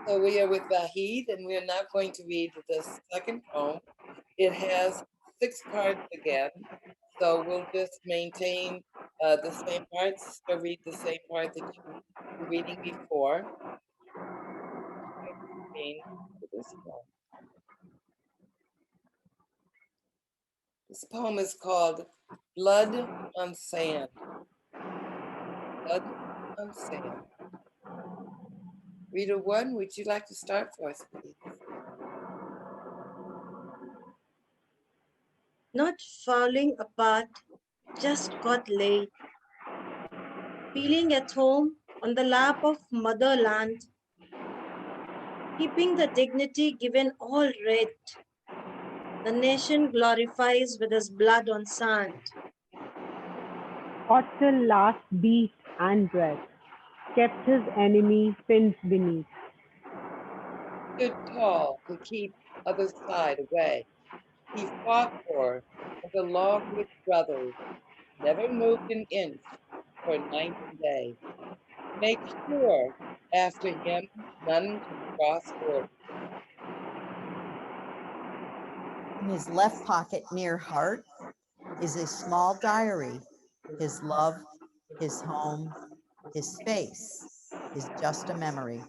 So we are with Vahid, and we are now going to read the second poem. It has 6 parts again, so we'll just maintain the same parts. So read the same part that you were reading before. This poem. This poem is called Blood on Sand. Blood on Sand. Reader 1, would you like to start for us, please? Not falling apart, just got laid. Feeling at home on the lap of motherland, keeping the dignity given all red. The nation glorifies with his blood on sand. Fought till last beat and breath, kept his enemy pinned beneath. Stood tall to keep other side away. He fought for and along with brothers, never moved an inch for night and day. Make sure after him none can cross borders. In his left pocket near heart is a small diary. His love, his home, his face is just a memory.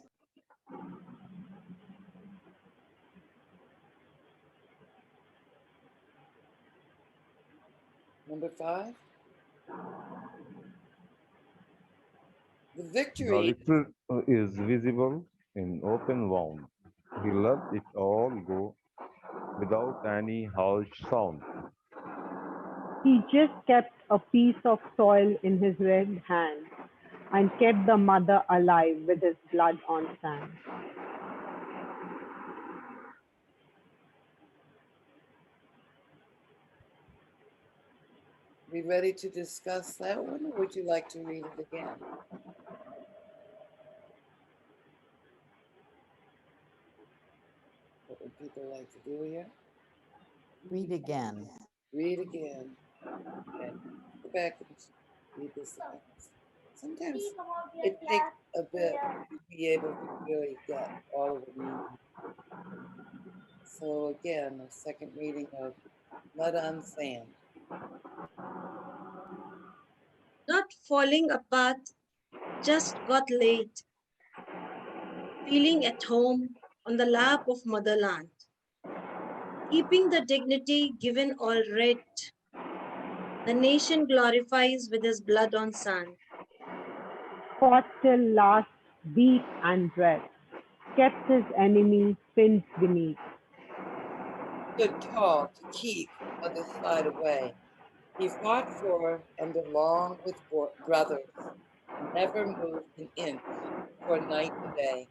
Number 5. The The victory victory is visible in open wound. He let it all go without any harsh sound. He just kept a piece of soil in his red hand and kept the mother alive with his blood on sand. we ready to discuss that one, or would you like to read it again? What would people like to do here? Read again. Read again. Okay. Go back and read this again. Sometimes it takes a bit to be able to really get all of the meaning. So again, a second reading of Blood on Sand. Not falling apart, just got laid. Feeling at home on the lap of motherland, keeping the dignity given all red. The nation glorifies with his blood on sand. Fought till last beat and breath, kept his enemy pinned beneath. Stood tall to keep other side away. He fought for and along with brothers, never moved an inch for night and day.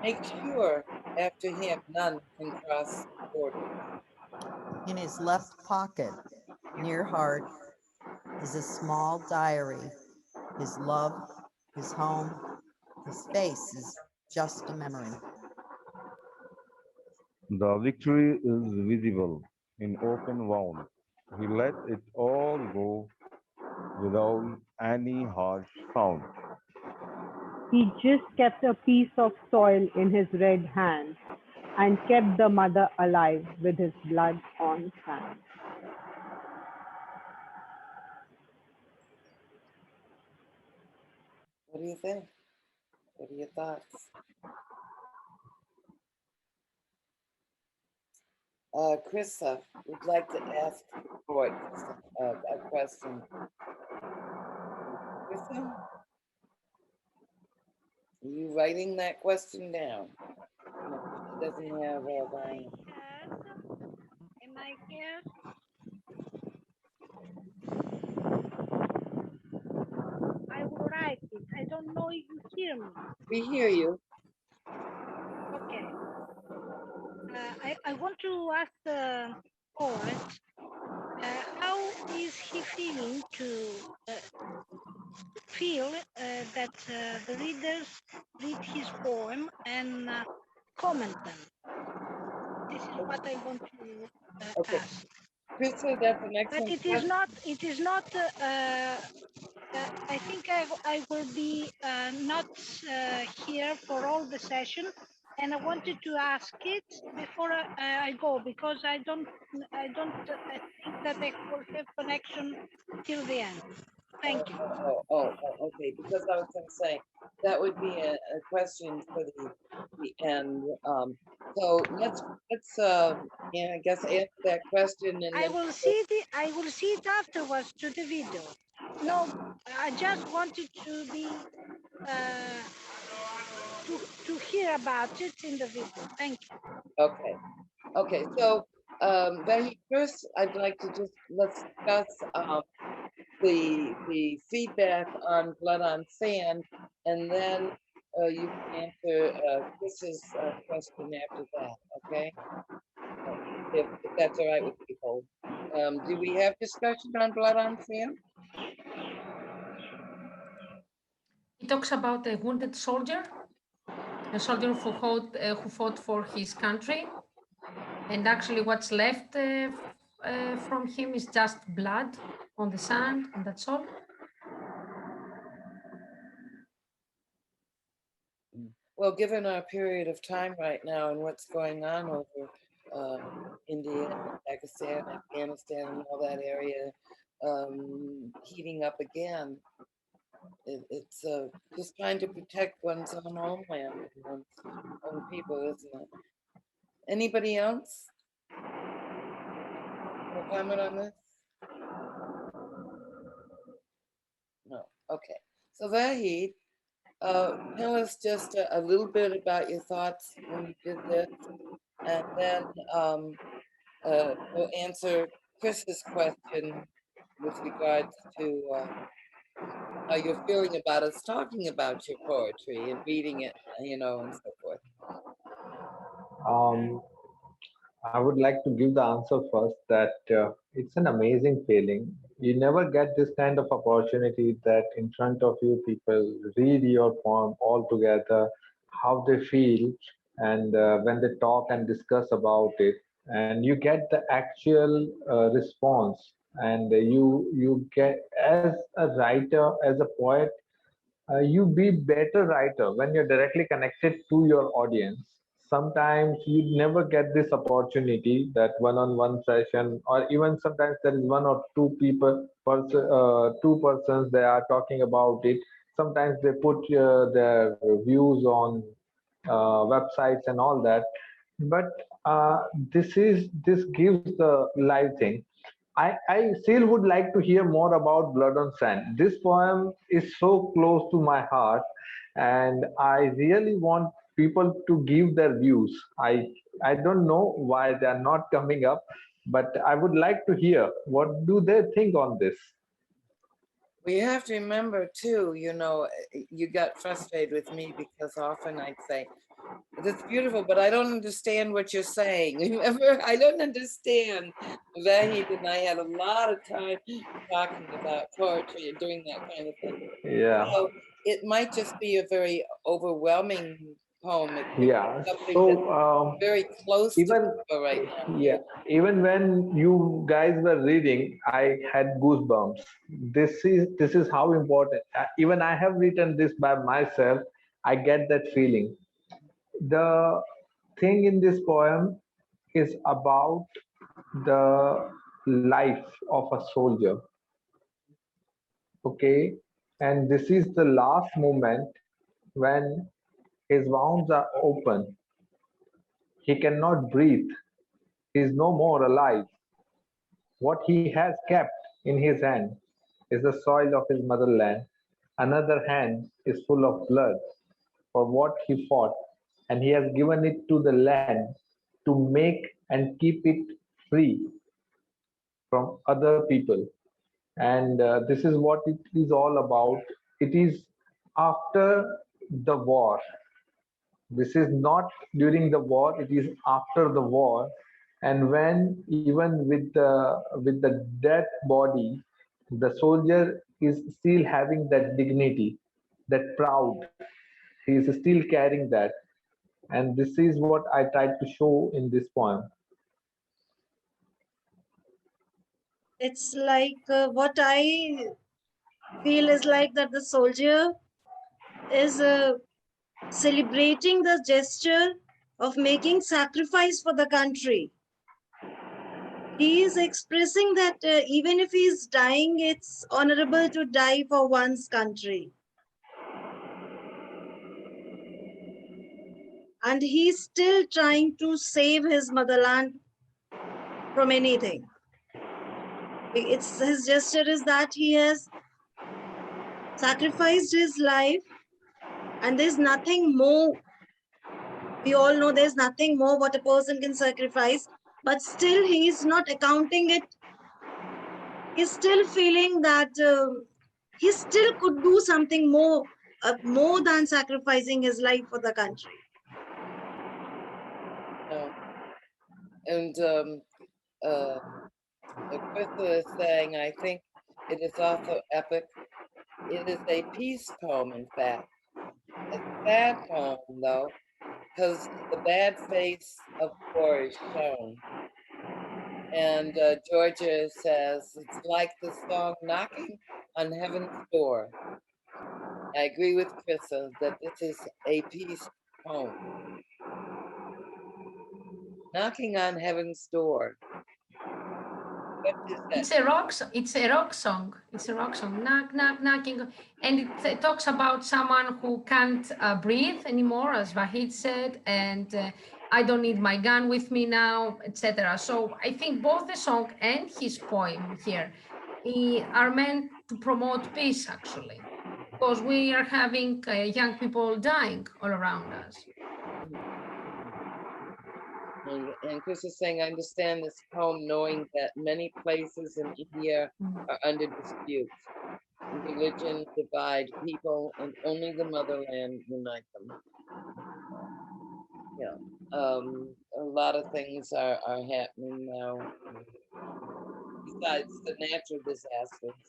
Make sure after him none can cross borders. In his left pocket near heart is a small diary. His love, his home, his face is just a memory. The victory is visible in open wound. He let it all go without any harsh sound. He just kept a piece of soil in his red hand and kept the mother alive with his blood on sand. What do you think? What are your thoughts? Krista would like to ask the court a question. Krista, are you writing that question down? No, she doesn't have a volume. Am I here? I will write it. I don't know if you hear me. We hear you. Okay. I want to ask the poet, how is he feeling to feel that the readers read his poem and comment them? This is what I want to Okay. ask. Krista, that's an But excellent it question. is not, I think I will be not here for all the session and I wanted to ask it before I go because I don't think that I will have connection till the end. Thank you. Okay. Because I was going to say that would be a question for the end. So yeah, I guess answer that question and I then will see it afterwards to the video. No, I just wanted to be uh, to hear about it in the video. Thank you. okay. Okay. So Vahid, first I'd like to just let's discuss the feedback on Blood on Sand, and then you can answer Chris's question after that. Okay. If that's all right with people. Do we have discussion on Blood on Sand? He talks about a wounded soldier, a soldier who fought for his country, and actually what's left from him is just blood on the sand, and that's all. Well, given our period of time right now and what's going on over India, Pakistan, Afghanistan, and all that area heating up again, it's just trying to protect one's own homeland and one's own people, isn't it? Anybody else? Want to comment on this? No. Okay. So Vahid, tell us just a little bit about your thoughts when you did this, and then we'll answer Chris's question with regards to how you're feeling about us talking about your poetry and reading it, and so forth. Um, I would like to give the answer first that it's an amazing feeling. You never get this kind of opportunity that in front of you people read your poem all together, how they feel, and when they talk and discuss about it, and you get the actual response, and you get as a writer, as a poet, you be better writer when you're directly connected to your audience. Sometimes you never get this opportunity, that one-on-one session, or even sometimes there is one or two people, two persons, they are talking about it. Sometimes they put their views on websites and all that. But uh, this gives the live thing. I still would like to hear more about Blood on Sand. This poem is so close to my heart, and I really want people to give their views. I don't know why they are not coming up, but I would like to hear what do they think on this. We have to remember too, you got frustrated with me because often I'd say, that's beautiful, but I don't understand what you're saying. Remember, I don't understand. Vahid and I had a lot of time talking about poetry and doing that kind of thing. Yeah. So it might just be a very overwhelming poem. It could be Yeah. something that's So very close to even people right now. yeah, even when you guys were reading, I had goosebumps. This is how important. Even I have written this by myself. I get that feeling. The thing in this poem is about the life of a soldier. Okay, and this is the last moment when his wounds are open. He cannot breathe. He is no more alive. What he has kept in his hand is the soil of his motherland. Another hand is full of blood for what he fought, and he has given it to the land to make and keep it free from other people. And this is what it is all about. It is after the war. This is not during the war, it is after the war. And when even with the dead body, the soldier is still having that dignity, that proud. He is still carrying that. And this is what I tried to show in this poem. It's like what I feel is like that the soldier is celebrating the gesture of making sacrifice for the country. He is expressing that even if he's dying, it's honorable to die for one's country. And he's still trying to save his motherland from anything. It's his gesture is that he has sacrificed his life, and there's nothing more. We all know there's nothing more what a person can sacrifice, but still he's not accounting it. He's still feeling that he still could do something more than sacrificing his life for the country. And Krista is saying, I think it is also epic. It is a peace poem, in fact. A sad poem, though, because the bad face of war is shown. And Georgia says, it's like the song Knocking on Heaven's Door. I agree with Krista that this is a peace poem. Knocking on Heaven's Door. It's a rock. It's a rock song. It's a rock song. Knock, knock, knocking, and it talks about someone who can't breathe anymore, as Vahid said, and I don't need my gun with me now, etc. So I think both the song and his poem here are meant to promote peace, actually, because we are having young people dying all around us. And Chris is saying, I understand this poem knowing that many places in India are under dispute. Religion divide people, and only the motherland unite them. Yeah, a lot of things are happening now. Besides the natural disasters,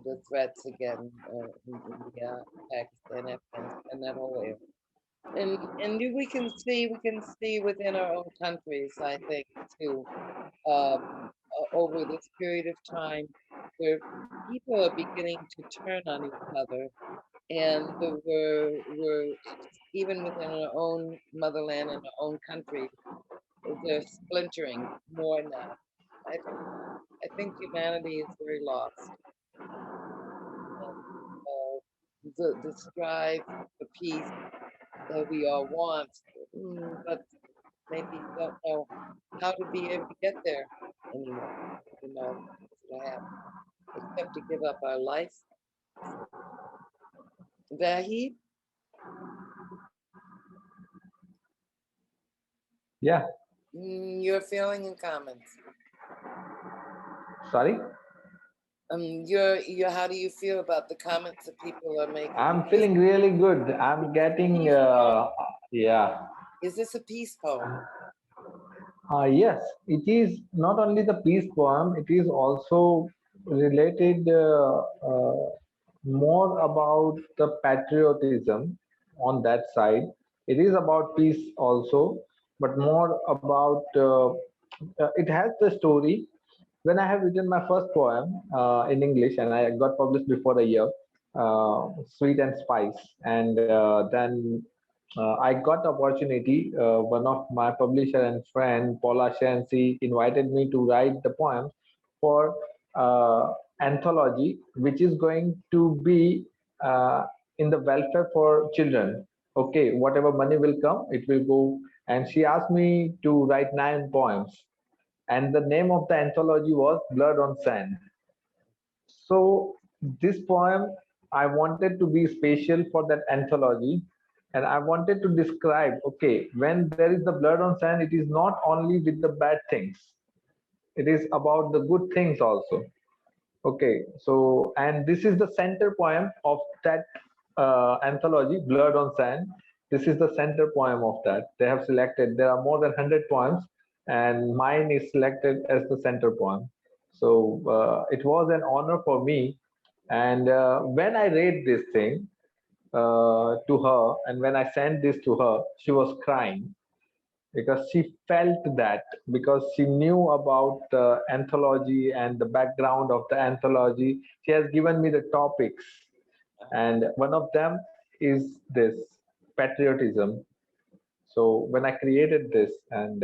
the threats again in India, Pakistan, Afghanistan, that whole area. And we can see within our own countries, I think, too, over this period of time, where people are beginning to turn on each other, and we're even within our own motherland and our own country, they're splintering more now. I think humanity is very lost. The strive for peace that we all want, but maybe don't know how to be able to get there anymore. You know, what I have, except to give up our life. Vahid? Yeah. Your feeling and comments. Sorry? Your how do you feel about the comments that people are making? I'm feeling really good. I'm getting, yeah. Is this a peace poem? Yes, it is not only the peace poem, it is also related more about the patriotism on that side. It is about peace also, but more about it has the story. When I have written my first poem in English and I got published before a year, Sweet and Spice, and then I got the opportunity. One of my publisher and friend, Paula Shansi, invited me to write the poems for anthology, which is going to be in the welfare for children. Okay, whatever money will come, it will go. And she asked me to write 9 poems, and the name of the anthology was Blood on Sand. So this poem, I wanted to be special for that anthology, and I wanted to describe, okay, when there is the blood on sand, it is not only with the bad things, it is about the good things also. Okay, so, and this is the center poem of that anthology, Blood on Sand. This is the center poem of that. They have selected, there are more than 100 poems, and mine is selected as the center poem. So it was an honor for me. And when I read this thing to her, and when I sent this to her, she was crying because she felt that, because she knew about the anthology and the background of the anthology. She has given me the topics, and one of them is this. patriotism. So when I created this, and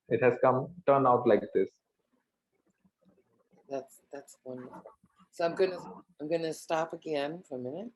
it has turned out like this. That's wonderful. So I'm gonna stop again for a minute.